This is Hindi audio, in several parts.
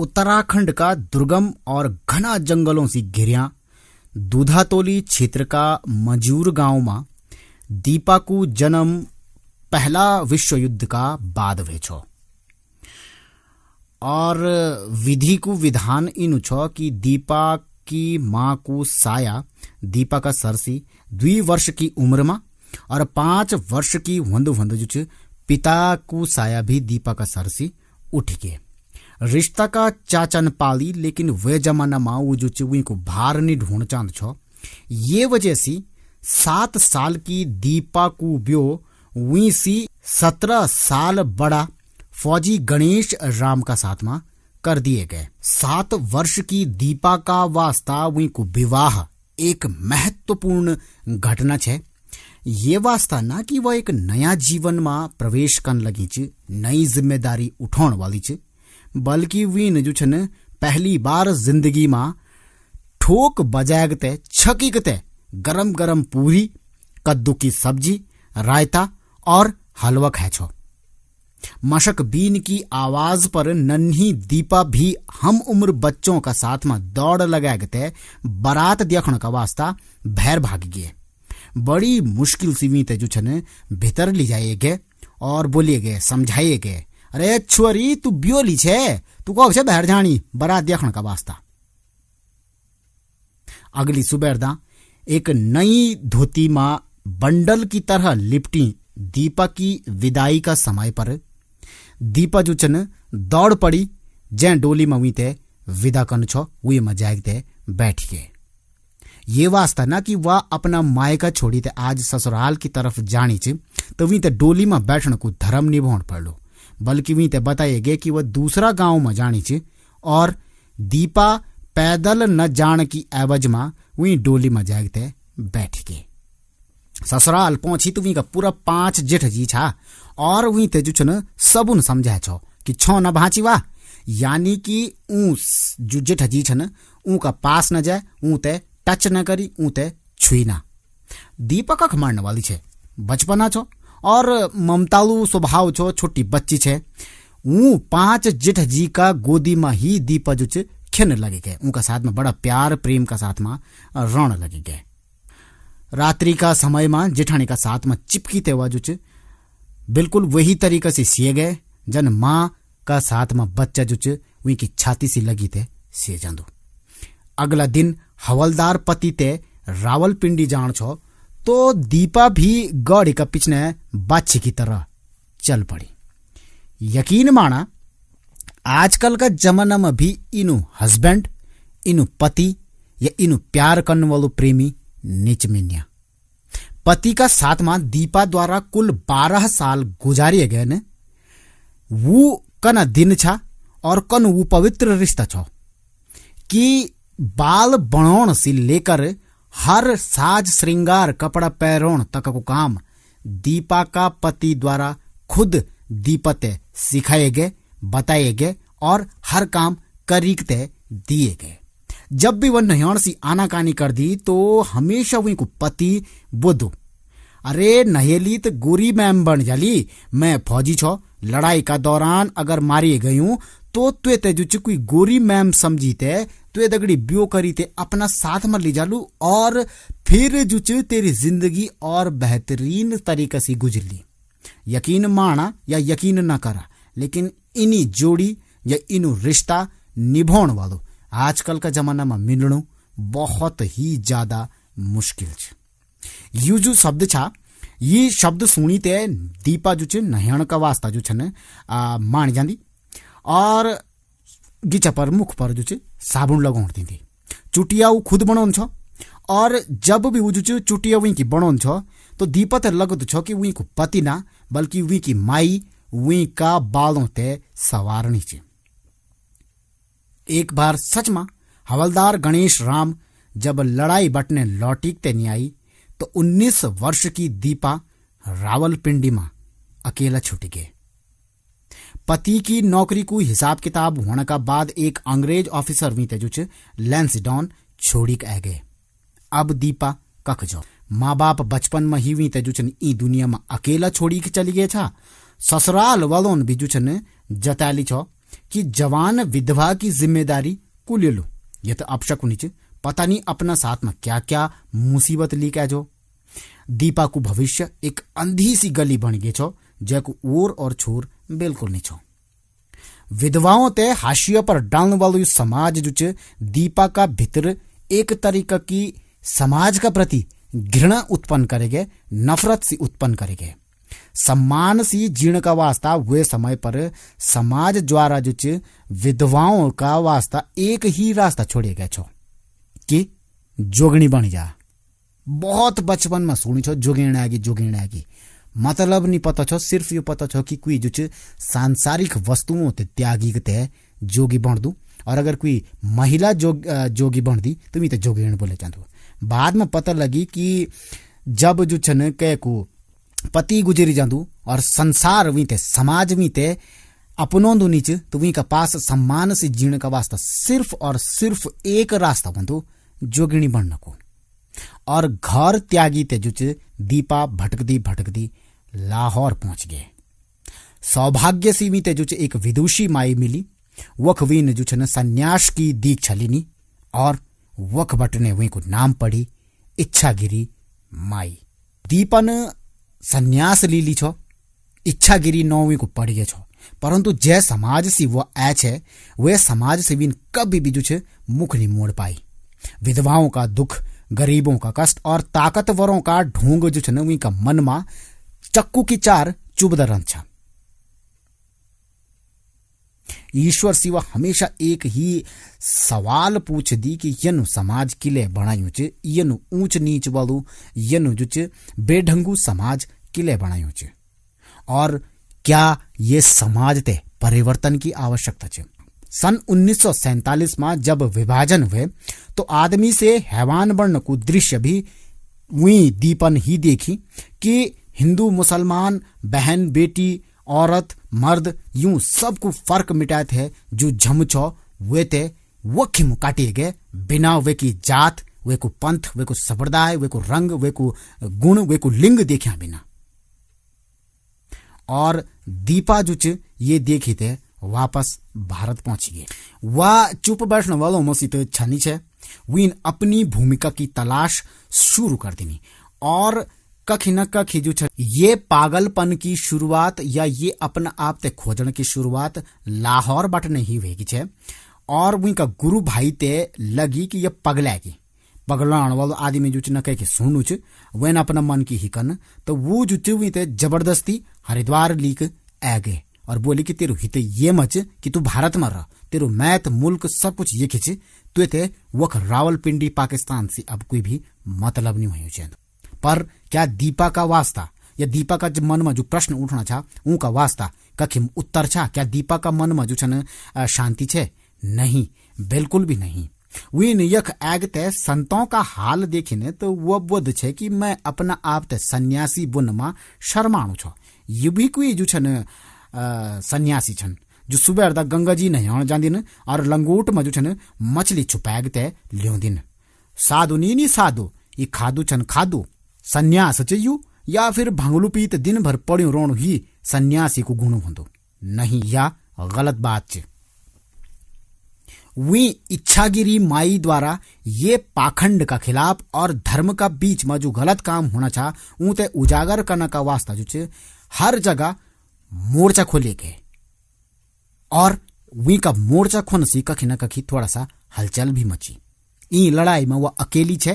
उत्तराखंड का दुर्गम और घना जंगलों से घिरिया दूधातोली क्षेत्र का मजूर गांव में दीपा को जन्म पहला विश्व युद्ध का बाद हुए छो। और विधि को विधान इन छो कि दीपा की मां को साया दीपा का सरसी 2 वर्ष की उम्र में और 5 वर्ष की वंदु वंदु जो पिता को साया भी दीपा का सरसी उठ गए। रिश्ता का चाचन पाली, लेकिन वे जमाना में वो जो वही को भार नहीं ढूंढ चांद छो। ये वजह से 7 साल की दीपा को ब्यो वही सी 17 साल बड़ा फौजी गणेश राम का साथ में कर दिए गए। 7 वर्ष की दीपा का वास्ता वही को विवाह एक महत्वपूर्ण घटना छे। ये वास्ता ना कि वह एक नया जीवन में प्रवेश करने लगी च, नई जिम्मेदारी उठाने वाली च, बल्कि वीन जो छन पहली बार जिंदगी में ठोक बजागते छकीकते गरम गरम पूरी, कद्दू की सब्जी, रायता और हलवा खाए छो। मशक बीन की आवाज पर नन्ही दीपा भी हम उम्र बच्चों का साथ में दौड़ लगाते बारात देखने का वास्ता भैर भाग गए। बड़ी मुश्किल से वीते जो छन भीतर ले जाए गए और बोलिए गए, समझाइए गए, अरे छोरी तू ब्योली छे, तू कहो छे बाहर जानी बारात देखने का वास्ता। अगली सुबह एक नई धोती मां बंडल की तरह लिपटी दीपा की विदाई का समय पर दीपा जो चन दौड़ पड़ी जै डोली में हुई ते विदा कन छो वे में जागते बैठ गए। ये वास्ता ना कि वह अपना मायका छोड़ी ते आज ससुराल की तरफ जानी च तो वी ते डोली में बैठने को धर्म निभाउण पड़लो, बल्कि वी ते बताए गए कि वह दूसरा गांव में जानी च और दीपा पैदल न जान की एवज में वही डोली में जागते बैठ गए। ससुराल पहुंची तो वी का पूरा 5 जेठ जी छा और वी ते जो छन सबुन समझाए छो कि छो न भाची वाह, यानी कि ऊ जो जेठ जी छन ऊ का पास न जाए, ऊ ते टच न करी, ऊ ते छुई ना। दीपक अख मारने वाली छे, बचपना छो और ममतालु स्वभाव छो, छोटी बच्ची छे। ऊ 5 जेठ जी का गोदी में ही दीपा जो छे खिन लगे गए, उनका साथ में बड़ा प्यार प्रेम का साथ में रण लगे गए। रात्रि का समय में जेठानी का साथ में चिपकी तेवा जो च बिल्कुल वही तरीके से सिए गए जन माँ का साथ में बच्चा जो च वही की छाती से लगी थे सिए जांदो। अगला दिन हवलदार पति ते रावलपिंडी जान छो तो दीपा भी गाड़ी का पिछने बाछी की तरह चल पड़ी। यकीन माना आजकल का जमाना में भी इनु हस्बैंड, इनु पति या इनु प्यार करने वालों प्रेमी नीच मिन्या। पति का साथ में दीपा द्वारा कुल 12 साल गुजारिए गए ने। वो कन दिन छा और कन वो पवित्र रिश्ता छो कि बाल बनौण से लेकर हर साज श्रृंगार कपड़ा पैरोण तक को काम दीपा का पति द्वारा खुद दीपते सिखाए गए, बताए गए और हर काम करीकते दिए गए। जब भी वह नहण सी आनाकानी कर दी तो हमेशा वही को पति बुद्धू, अरे नहेली तो गोरी मैम बन जाली, मैं फौजी छो, लड़ाई का दौरान अगर मारी गई हूं तो तुए ते जो कोई गोरी मैम समझीते तुए दगड़ी ब्यो करी ते अपना साथ में ले जालू और फिर जो तेरी जिंदगी और बेहतरीन तरीके से गुजरली। यकीन माना या यकीन न करा, लेकिन इनी जोड़ी या इनु रिश्ता निभाने वालों आजकल का जमाना में मिलना बहुत ही ज्यादा मुश्किल है। यू जो शब्द छा, ये शब्द सुनी ते दीपा जो छे नहण का वास्ता जो छन मान जांदी और गिचा पर मुख पर जो छे साबुन लगाउण दी। चुटिया वो खुद बनौन छो और जब भी वो जो चुटिया वही की बनौन छो तो दीपा ते लगत छो कि वही को पति ना बल्कि वही की माई वही का बालों ते सवारनी छे। एक बार सच में हवलदार गणेश राम जब लड़ाई बटने लौटीकते नहीं आई तो 19 वर्ष की दीपा रावलपिंडी में अकेला छूट गए। पति की नौकरी को हिसाब किताब होने का बाद एक अंग्रेज ऑफिसर भी थे जो लैंसडाउन छोड़ी आ गए। अब दीपा कख जाओ, माँ बाप बचपन में ही थे जो ई दुनिया में अकेला छोड़ी के चली गए छा। ससुराल वालों भी जो जताली छो कि जवान विधवा की जिम्मेदारी को ले लो। यह तो अपशकुनी च, पता नहीं अपना साथ में क्या क्या मुसीबत ली क्या जो। दीपा को भविष्य एक अंधी सी गली बन गई छो, जैको ओर और छोर बिल्कुल नहीं छो। विधवाओं ते हाशिया पर डालने वालो समाज जो च दीपा का भीतर एक तरीका की समाज का प्रति घृणा उत्पन्न करेगे, नफरत सी उत्पन्न करेगे। सम्मान सी जीण का वास्ता वे समय पर समाज द्वारा जो च विधवाओं का वास्ता एक ही रास्ता छोड़े गए छो कि जोगणी बन जा। बहुत बचपन में सुनी छो जोगीण आएगी, मतलब नहीं पता छो, सिर्फ यो पता छो कि कोई जो च सांसारिक वस्तुओं ते त्यागी ते जोगी बन दू, और अगर कोई महिला जोगी बन दी तो मी ते जोगीण बोले जादू। बाद में पता लगी कि जब जो छन कै को पति गुजरी जादू और संसार वी ते समाज वी ते अपनों दू नीच, तो वी का पास सम्मान से जीने का वास्ता सिर्फ और सिर्फ एक रास्ता बंदू, जोगिणी बनने को। और घर त्यागी ते जो दीपा भटकदी लाहौर पहुंच गए। सौभाग्य सी वी ते जो एक विदुषी माई मिली, वख वी ने जो न संन्यास की दीक्षा लीनी और वख बटने वी को नाम पड़ी इच्छागिरी माई। दीपा ने संन्यास ली ली छो, इच्छागिरी नौवीं को पढ़ गए छो, परंतु जय समाज सी वो ऐच है, वे समाज से भी कभी भी जो मुख नहीं मोड़ पाई। विधवाओं का दुख, गरीबों का कष्ट और ताकतवरों का ढोंग जो छन वी का मन मा चक्कू की चार चुभदा रहन छा। ईश्वर सिवा हमेशा एक ही सवाल पूछ दी कि यनु समाज किले बनायु च, यनु ऊंच नीच वालू, यनु जो च बेढंगू समाज किले बनायु च, और क्या ये समाज ते परिवर्तन की आवश्यकता च। सन 1947 में जब विभाजन हुए तो आदमी से हैवान बनने को दृश्य भी वही दीपन ही देखी कि हिंदू मुसलमान, बहन बेटी, औरत मर्द यूं सबको फर्क मिटाए थे। जो झमचो वे ते वखिम काटे गए बिना वे की जात, वे को पंथ, वे को संप्रदाय, वे को रंग, वे को गुण, वे को लिंग देखा बिना। और दीपा जो च ये देखी थे वापस भारत पहुंची गए। वह चुप बैठने वालों में तो छनी छे, वीन अपनी भूमिका की तलाश शुरू कर देनी और कखी न कखी जो ये पागलपन की शुरुआत या ये अपना आप ते खोजने की शुरुआत लाहौर बटने ही हुई छे। और वही का गुरु भाई ते लगी कि ये पगलेगी, पगलाण वालो आदमी जो न कह के सुनू च वे अपना मन की ही कन, तो वो जो वही ते जबरदस्ती हरिद्वार लीक आ गए और बोली कि तेरू हित ये मच कि तू भारत में रह, तेरू मैत मुल्क सब कुछ ये खिंच, तू ते वख रावलपिंडी पाकिस्तान से अब कोई भी मतलब नहीं हुई चाहिए। पर क्या दीपा का वास्ता या दीपा का मन में जो प्रश्न उठना था उनका वास्ता कखिम उत्तर छा? क्या दीपा का मन में जो छन शांति छे? नहीं, बिल्कुल भी नहीं। वीन यख आगते संतों का हाल देखिने तो वो बोध छे कि मैं अपना आप ते सन्यासी बुन मा शर्माणु छो। ये भी कोई जो छन सन्यासी छन जो सुबह गंगा जी नहाण जांदिन और लंगोट में जो छन मछली छुपैग ते ल्योंदिन। साधु नी साधु, ये खादू छन खादू, सन्यास चयू या फिर भंगलू पीत दिन भर पड़ियो रोण ही सन्यासी को गुण होंदो नहीं, या गलत बात छे। वी इच्छागिरी माई द्वारा ये पाखंड का खिलाफ और धर्म का बीच में जो गलत काम होना था उनते उजागर करने का वास्ता जो छे हर जगह मोर्चा खोले गए और वी का मोर्चा खोन से कखी न कखी थोड़ा सा हलचल भी मची। ई लड़ाई में वह अकेली छे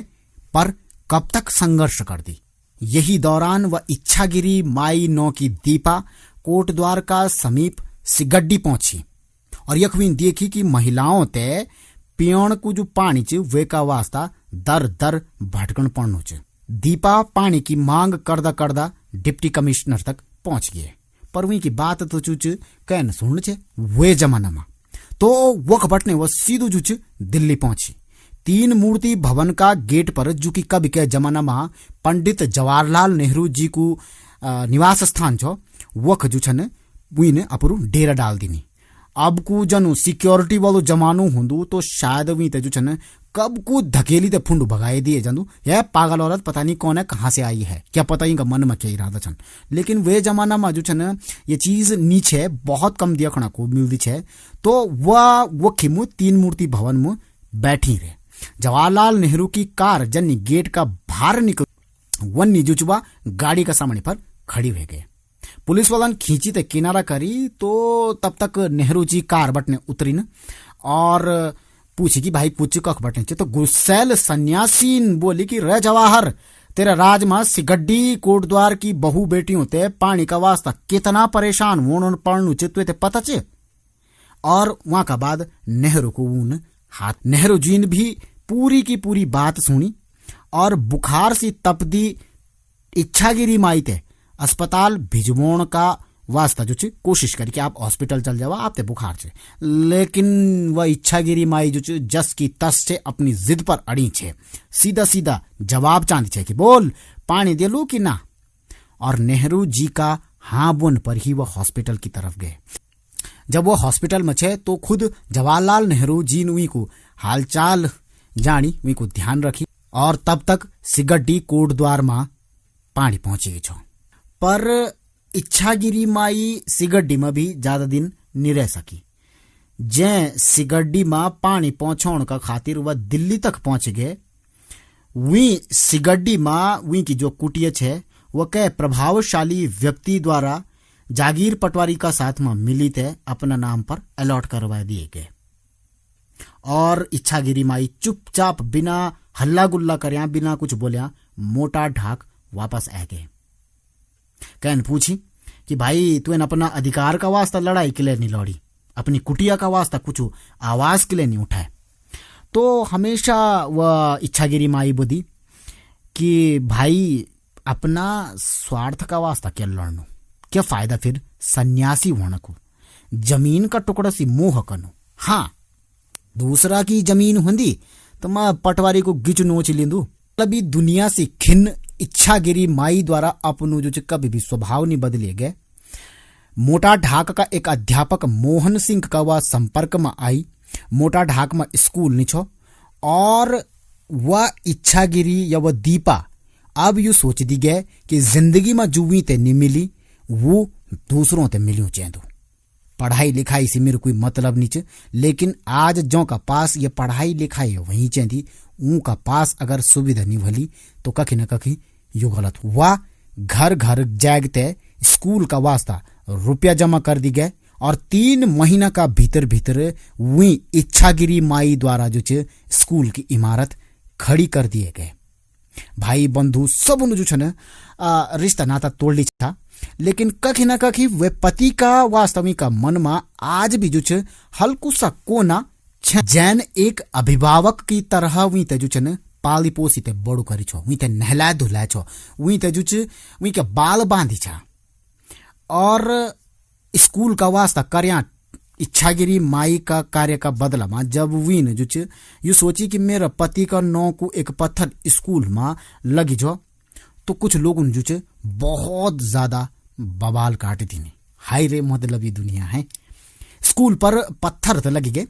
पर कब तक संघर्ष कर दी। यही दौरान वह इच्छागिरी माई नौ की दीपा कोटद्वार का समीप सिगड्डी पहुंची और यखवीन देखी कि महिलाओं ते पियोण को जो पानी च वे का वास्ता दर दर भटकन पड़नो च। दीपा पानी की मांग करदा करदा डिप्टी कमिश्नर तक पहुंच गए, पर वही की बात तो चूच कहन सुन छे। वे जमाना में तो वख बटने वह सीधू जुच दिल्ली पहुंची। 3 मूर्ति भवन का गेट पर जो कि कभी के जमाना में पंडित जवाहरलाल नेहरू जी को निवास स्थान छो, वख जो छन ने अपरू डेरा डाल दीनी। अब को जनु सिक्योरिटी वालो जमानो हुंदू तो शायद वी ते जो छन कब को धकेली ते फुंड भगाए दिए जंदू। यह पागल औरत पता नहीं कौन है, कहाँ से आई है, क्या पता इनका मन में क्या इरादा छन। लेकिन वे जमाना में जो छन ये चीज नीचे बहुत कम देखने को मिलती है। तो वो खिमु 3 मूर्ति भवन में बैठी रहे। जवाहरलाल नेहरू की कार जन्नी गेट का बाहर निकल वन्नी जुचवा गाड़ी का सामने पर खड़ी हो गए। पुलिस वालन खींची ते किनारा करी तो तब तक नेहरू जी कार बटने उतरी न और पूछी कि भाई कुछ कख बटने चे। तो गुस्सैल सन्यासीन बोली कि रे जवाहर, तेरा राज में सिगड्डी कोटद्वार की बहू बेटियों ते पानी का वास्ता कितना परेशान होने पड़नु चे तुए ते पता चे। और वहां का बाद नेहरू को ऊन हाथ। नेहरू जी ने भी पूरी की पूरी बात सुनी और बुखार से तपदी इच्छागिरी माई ते अस्पताल भिजवाण का वास्ता जो चे कोशिश करी कि आप हॉस्पिटल चल जावा, आप ते बुखार छे। लेकिन वह इच्छागिरी माई जो चे जस की तस छे अपनी जिद पर अड़ी छे। सीधा सीधा जवाब चांदी छे कि बोल पानी दे लू कि ना। और नेहरू जी का हाँ बोन पर ही वह हॉस्पिटल की तरफ गए। जब वो हॉस्पिटल में छे तो खुद जवाहरलाल नेहरू जी ने को हालचाल जानी, वी को ध्यान रखी और तब तक सिगड्डी कोटद्वार में पानी पहुंची गई छो। पर इच्छागिरी माई सिगड्डी में भी ज्यादा दिन नहीं रह सकी। जे सिगड्डी में पानी पहुंचाने का खातिर वह दिल्ली तक पहुंच गए। वी सिगड्डी में वी की जो कुटिया छे वह के प्रभावशाली व्यक्ति द्वारा जागीर पटवारी का साथ में मिली थे अपना नाम पर अलॉट करवा दिए गए। और इच्छागिरी माई चुपचाप बिना हल्ला गुल्ला करया, बिना कुछ बोलिया मोटा ढाक वापस आ गए। कहन पूछी कि भाई तू अपना अधिकार का वास्ता लड़ाई के लिए नहीं लड़ी, अपनी कुटिया का वास्ता कुछ आवाज के लिए नहीं उठाए। तो हमेशा वह इच्छागिरी माई बोली कि भाई अपना स्वार्थ का वास्ता क्या लड़नो, क्या फायदा फिर सन्यासी होने को, जमीन का टुकड़ा सी मोह कनो। हाँ दूसरा की जमीन होंदी तो मैं पटवारी को गिच नोच लेंदू। अभी दुनिया से खिन्न इच्छागिरी माई द्वारा अपनू जो कभी भी स्वभाव नहीं बदले गए। मोटा ढाक का एक अध्यापक मोहन सिंह का वह संपर्क में आई। मोटा ढाक में स्कूल नहीं छो और वह इच्छागिरी या वह दीपा अब यू सोच दी गए कि जिंदगी में जुवी ते नहीं मिली वो दूसरों ते मिलियों चेंदू। पढ़ाई लिखाई से मेरे कोई मतलब नहीं चे, लेकिन आज जो का पास ये पढ़ाई लिखाई वहीं चेंदी ऊ का पास अगर सुविधा नहीं भली तो कखी न कखी यो गलत हुआ। घर घर जागते स्कूल का वास्ता रुपया जमा कर दी गए और 3 महीना का भीतर भीतर वही इच्छागिरी माई द्वारा जो चे स्कूल की इमारत खड़ी कर दिए गए। भाई बंधु सब जो छन रिश्ता नाता तोड़ ली था, लेकिन कखी न कखी वे पति का वास्तविक का मन में आज भी जो छे हल्कू सा कोना जैन एक अभिभावक की तरह वी ते जो छन पाली पोसी ते बड़ो करी छो, वी ते नहलाए धुलाए छो, वी ते जो छे वी के बाल बांधी छा। और स्कूल का वास्ता कर्या इच्छागिरी माई का कार्य का बदला में जब वी ने जो छे यू सोची कि मेरा पति का नौ को एक पत्थर स्कूल में लगी जो, तो कुछ लोग जो छे बहुत ज्यादा बवाल काटे थी। हाय रे मतलब ये दुनिया है। स्कूल पर पत्थर तो लगी गए,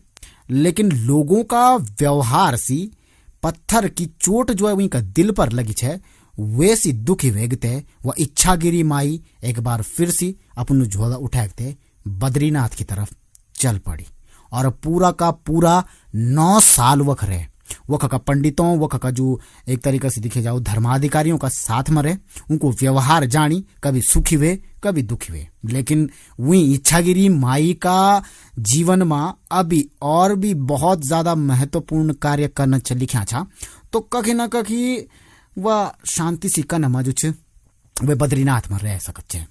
लेकिन लोगों का व्यवहार सी पत्थर की चोट जो है वही का दिल पर लगी छे वैसी दुखी वेगते वह इच्छागिरी माई एक बार फिर सी अपनु झोला उठाते बद्रीनाथ की तरफ चल पड़ी। और पूरा का पूरा 9 साल वख रहे। वख का पंडितों, वख का जो एक तरीके से दिखे जाओ धर्माधिकारियों का साथ में रहे, उनको व्यवहार जानी, कभी सुखी हुए कभी दुखी हुए। लेकिन वही इच्छागिरी माई का जीवन में अभी और भी बहुत ज्यादा महत्वपूर्ण कार्य करना चल लिखा था। तो कखी न कखी वह शांति सी कन जो छे वे बद्रीनाथ में रह सकते हैं।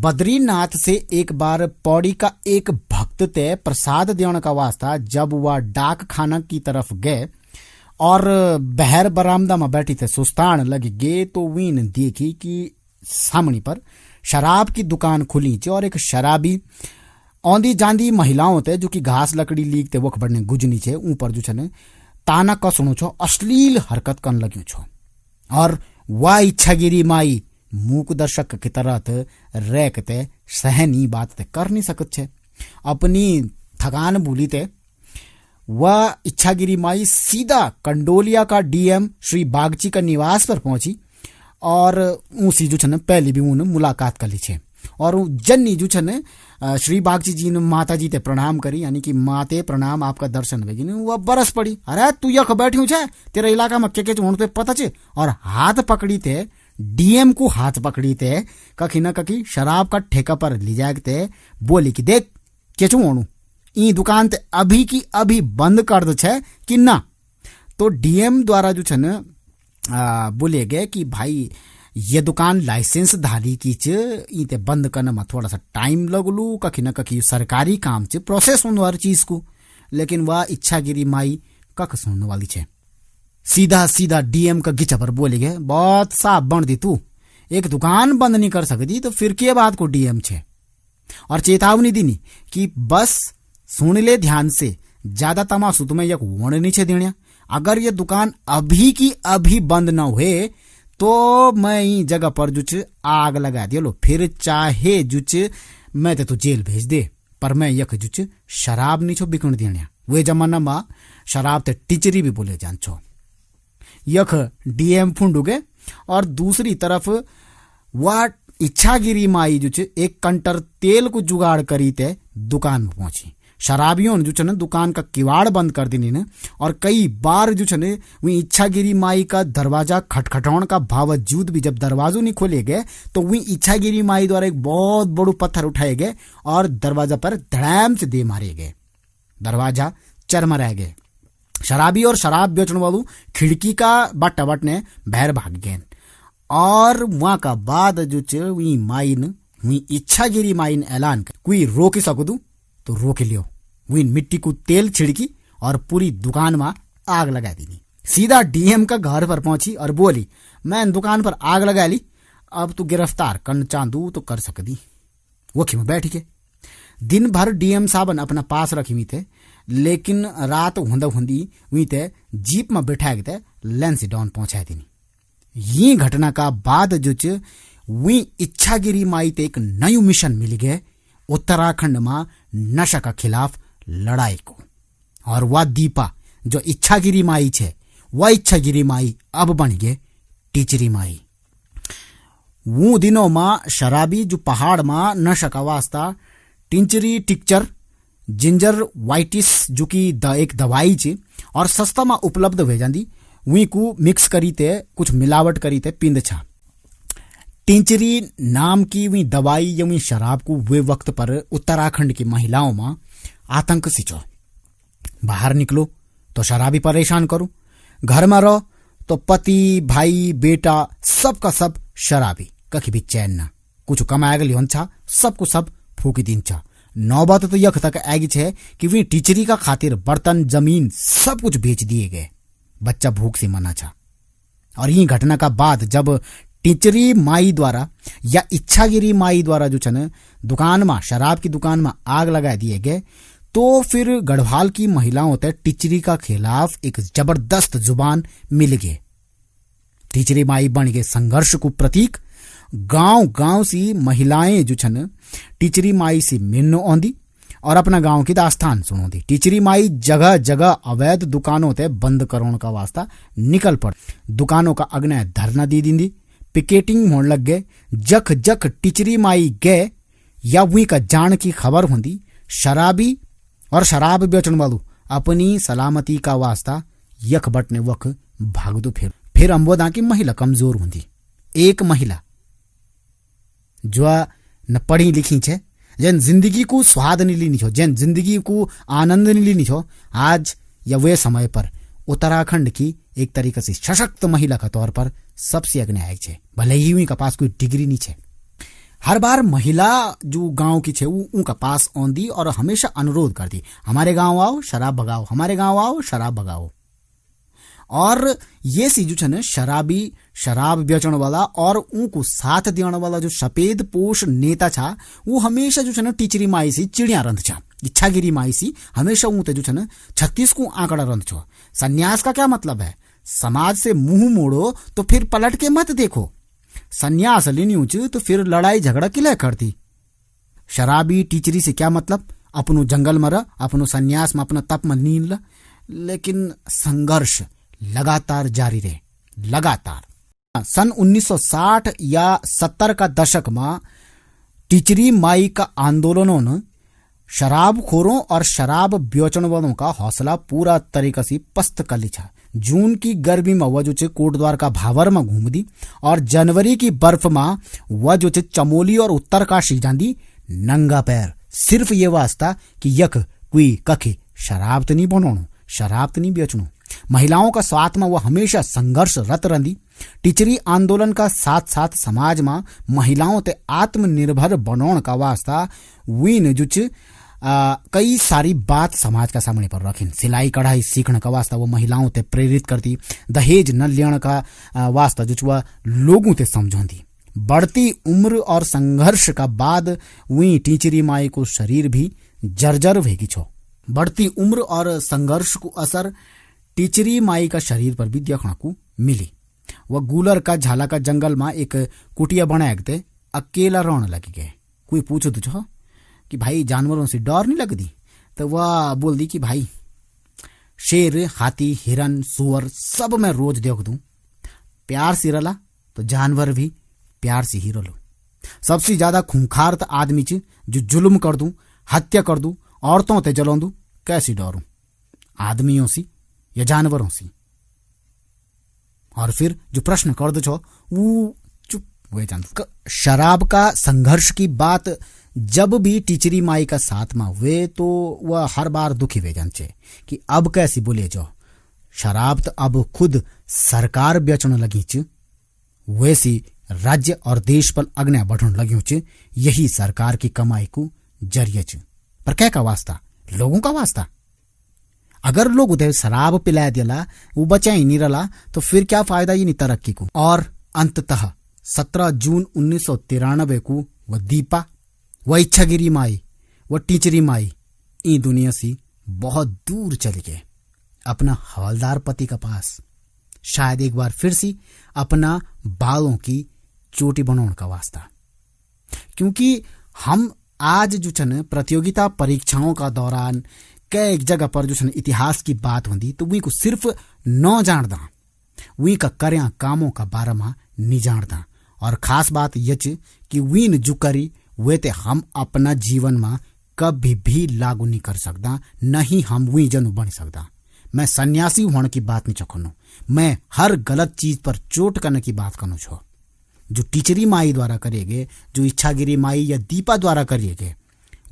बद्रीनाथ से एक बार पौड़ी का एक भक्त ते प्रसाद देने का वास्ता जब वह डाक खाना की तरफ गए और बहर बरामदा में बैठी थे सुस्तान लगी गे, तो वीन देखी कि सामने पर शराब की दुकान खुली थी और एक शराबी औंधी जांदी महिलाओं थे जो कि घास लकड़ी लीक थे वख बढ़ने गुजनी छे ऊपर जो छे ताना कसणो छो, अश्लील हरकत कन लग्यो छो। और वह इच्छागिरी माई मूक दर्शक की तरह रैकते सहनी बात ते कर नहीं सकत छे। अपनी थकान भूली ते वह इच्छागिरी माई सीधा कंडोलिया का डीएम श्री बागची का निवास पर पहुंची और उसी जो छन पहले भी उन मुलाकात कर ली छे। और जन्नी जो छन श्री बागची जी ने माता जी ते प्रणाम करी, यानी कि माते प्रणाम, आपका दर्शन वेगी। वह बरस पड़ी, अरे तू यख बैठ्यू छे, तेरे इलाका में के होने पे पता छे। और हाथ पकड़ी थे, डीएम को हाथ पकड़ी थे, कखी न कखी शराब का ठेका पर ले जाते, बोली कि देख केचू होणु, ई दुकान ते अभी की अभी बंद कर दो छे कि ना। तो डीएम द्वारा जो छन बोले गए कि भाई ये दुकान लाइसेंस धारी की च, इते बंद करने में थोड़ा सा टाइम लगलू, कखी न कखी सरकारी काम च, प्रोसेस होने वाली चीज को। लेकिन वह इच्छागिरी माई कख सुनने वाली छे। सीधा सीधा डीएम का गिचा पर बोले गए, बहुत साफ बन दी तू, एक दुकान बंद नहीं कर सकती तो फिर के बात को डीएम छे। और चेतावनी दीनी कि बस सुन ले ध्यान से, ज्यादा तमाशु तुम्हें यक होने नहीं छे देने। अगर ये दुकान अभी की अभी बंद न हुए तो मैं ई जगह पर जुच आग लगा दियो लो, फिर चाहे जुच मैं ते तो जेल भेज दे, पर मैं यक जुच शराब नहीं छो बिकण देने। वे जमाना में शराब ते टिचरी भी बोले जान छो। यख डीएम फुंडुगे और दूसरी तरफ वह इच्छागिरी माई जुच एक कंटर तेल को जुगाड़ करी ते दुकान में पहुंची। शराबियों ने जो छन दुकान का किवाड़ बंद कर दी न, और कई बार जो छन वही इच्छागिरी माई का दरवाजा खटखटाने का बावजूद भी जब दरवाजो नहीं खोले गए तो वही इच्छागिरी माई द्वारा एक बहुत बड़ो पत्थर उठाए गए और दरवाजा पर धड़ाम से दे मारे गए, दरवाजा चरमराए गए। शराबी और शराब बेचने वालों खिड़की का बट ने बाहर भाग गए। और वहां का बाद जो वही माई ने, वही इच्छागिरी माई ने ऐलान कर, कोई रोक सको तो रोक लियो। वही मिट्टी को तेल छिड़की और पूरी दुकान में आग लगा दी। सीधा डीएम का घर पर पहुंची और बोली, मैं दुकान पर आग लगा ली, अब तू गिरफ्तार करना चाहू तो कर सकती। वो खिम बैठ के दिन भर डीएम साहब अपना पास रखी हुई थे, लेकिन रात हुंदा हुंदी हुई थे जीप में बैठा के लेंसी डाउन पहुंचा दी। ये घटना का बाद जो वही इच्छागिरी माई ते एक नयू मिशन मिल गए उत्तराखंड में नशा का खिलाफ लड़ाई को। और वह दीपा जो इच्छागिरी माई छे, वह इच्छागिरी माई अब बन गए टिचरी माई। वो दिनों में शराबी जो पहाड़ में नशा का वास्ता टिंचरी टिक्चर जिंजर वाइटिस जो की एक दवाई छे और सस्ता में उपलब्ध हो जाती, वही को मिक्स करी थे, कुछ मिलावट करी थे पिंद छा। टिंचरी नाम की वही दवाई या वही शराब को वे वक्त पर उत्तराखंड की महिलाओं में आतंक सिंचो। बाहर निकलो तो शराबी परेशान करो, घर में रहो तो पति भाई बेटा सबका सब शराबी, कखी भी चैन ना, कुछ कमाए गली छा सबको सब फूकी दिन छा। नौबत तो यख तक आगी छे कि वे टीचरी का खातिर बर्तन जमीन सब कुछ बेच दिए गए, बच्चा भूख से मना छा। और ये घटना का बाद जब टीचरी माई द्वारा या इच्छागिरी माई द्वारा जो छन दुकान में, शराब की दुकान में आग लगा दिए गए, तो फिर गढ़वाल की महिलाओं ते टिचरी का खिलाफ एक जबरदस्त जुबान मिल गए। टिचरी माई बन गए संघर्ष को प्रतीक। गांव गांव सी महिलाएं जो छन टिचरी माई से मिलने आंदी और अपना गांव की दास्तान सुनोदी। टिचरी माई जगह जगह अवैध दुकानों ते बंद करोण का वास्ता निकल पड़, दुकानों का अग्ने धरना दी दी, पिकेटिंग होने लग गए। जख जख टिचरी माई गए या वही का जान की खबर होंदी, शराबी और शराब बेचने वालों अपनी सलामती का वास्ता यख बटने वक भाग दो। फिर अंबोदा की महिला कमजोर होंदी। एक महिला जो न पढ़ी लिखी छे, जैन जिंदगी को स्वाद नहीं लीनी छो, जैन जिंदगी को आनंद नहीं लीनी छो, आज या वे समय पर उत्तराखंड की एक तरीके से सशक्त महिला का तौर पर सबसे अग्नि आयक छे। भले ही उनका पास कोई डिग्री नहीं छे। हर बार महिला जो गांव की छे उनका पास आंदी और हमेशा अनुरोध करती, हमारे गांव आओ शराब भगाओ, हमारे गांव आओ शराब भगाओ। और ये सी जो छे शराबी, शराब बेचने वाला और उनको साथ देने वाला जो सफेद पोष नेता छा, वो हमेशा जो छे टिचरी माई सी चिड़िया रंध छा। इच्छागिरी माई सी हमेशा ऊते जो छे 36 को आंकड़ा रंध छो। संन्यास का क्या मतलब है? समाज से मुंह मोड़ो तो फिर पलट के मत देखो। संन्यास लेनी तो फिर लड़ाई झगड़ा किले करती। शराबी टीचरी से क्या मतलब? अपनो जंगल में रह, अपनो संन्यास में, अपना तप में लीन ल, लेकिन संघर्ष लगातार जारी रहे, लगातार। सन 1960 या 70 का दशक में टिचरी माई का आंदोलनों ने शराबखोरों और शराब बेचने वालों का हौसला पूरा तरीका से पस्त कर लिया। जून की गर्मी में वह जो कोटद्वार का भावर में घूम दी और जनवरी की बर्फ में वह जो चमोली और उत्तरकाशी जांदी नंगा पैर, सिर्फ ये वास्ता कि यख कोई कखे शराब तो नहीं बनाणो, शराब तो नहीं बेचणो। महिलाओं का साथ में वह हमेशा संघर्ष रत रही। टिचरी आंदोलन का साथ साथ समाज में महिलाओं ते आत्मनिर्भर बनाने का वास्ता वीन जो कई सारी बात समाज का सामने पर रखी। सिलाई कढ़ाई सीखने का वास्ता वो महिलाओं ते प्रेरित करती, दहेज न लेने का वास्ता जो वह लोगों ते समझाती। बढ़ती उम्र और संघर्ष का बाद वही टिचरी माई को शरीर भी जर्जर भेगी छो। बढ़ती उम्र और संघर्ष को असर टिचरी माई का शरीर पर भी देखने को मिली। वह गूलर का झाला का जंगल में एक कुटिया बनाए थे, अकेला रोने लगी गए। कोई पूछो तो छो कि भाई जानवरों से डर नहीं लगती, तो वह बोल दी कि भाई शेर, हाथी, हिरन, सुअर सब मैं रोज देख दूं। प्यार से रला तो जानवर भी प्यार से ही रलो। सबसे ज्यादा खूंखार तो आदमी च जो जुल्म कर दूं, हत्या कर दूं, औरतों ते जलाऊं दूं, कैसी डरूं, आदमियों से या जानवरों से। और फिर जो प्रश्न कर दो छो वो चुप हुए जान। शराब का संघर्ष की बात जब भी टिचरी माई का साथ में हुए तो वह हर बार दुखी वे जान कि अब कैसी बोले जो शराब तो अब खुद सरकार बेचने लगी च, वैसी राज्य और देश पर अग्नि बढ़ने लगी च। यही सरकार की कमाई को जरिए च। पर क्या का वास्ता? लोगों का वास्ता। अगर लोग उधर शराब पिला दिला, वो बचा ही नहीं रला, तो फिर क्या फायदा ये नहीं तरक्की को। और अंततः 17 जून 1993 को वह दीपा, वह इच्छागिरी माई, वह टिचरी माई ई दुनिया से बहुत दूर चले गए, अपना हवलदार पति का पास, शायद एक बार फिर से अपना बालों की चोटी बनाने का वास्ता। क्योंकि हम आज जो छन प्रतियोगिता परीक्षाओं का दौरान कई एक जगह पर जो छन इतिहास की बात होती, तो वी को सिर्फ न जानदा, वी का कर्या कामों का बारे में नहीं जानदा। और खास बात यह कि वीन जो करी वे ते हम अपना जीवन में कभी भी लागू नहीं कर सकता, नहीं हम वी जनु बन सकता। मैं सन्यासी होने की बात नहीं चखनो, मैं हर गलत चीज पर चोट करने की बात करूँ छो। जो टिचरी माई द्वारा करेगे, जो इच्छागिरी माई या दीपा द्वारा करेगे,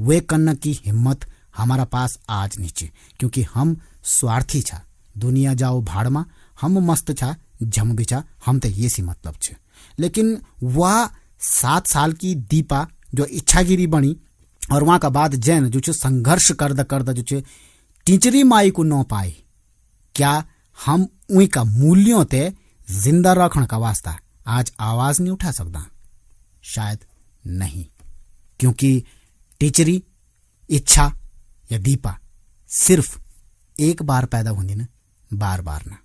वे करने की हिम्मत हमारा पास आज नीचे, क्योंकि हम स्वार्थी छा। दुनिया जाओ भाड़मा, हम मस्त छा, झम भी छा, हम तो ये सी मतलब छे। लेकिन वह 7 साल की दीपा जो इच्छागिरी बनी और वहां का बाद जैन जो संघर्ष करदा करदा जो टिचरी माई को न पाए, क्या हम उन का मूल्यों ते जिंदा रखने का वास्ता आज आवाज नहीं उठा सकता? शायद नहीं, क्योंकि टिचरी, इच्छा या दीपा सिर्फ एक बार पैदा होंगी ना, बार बार ना।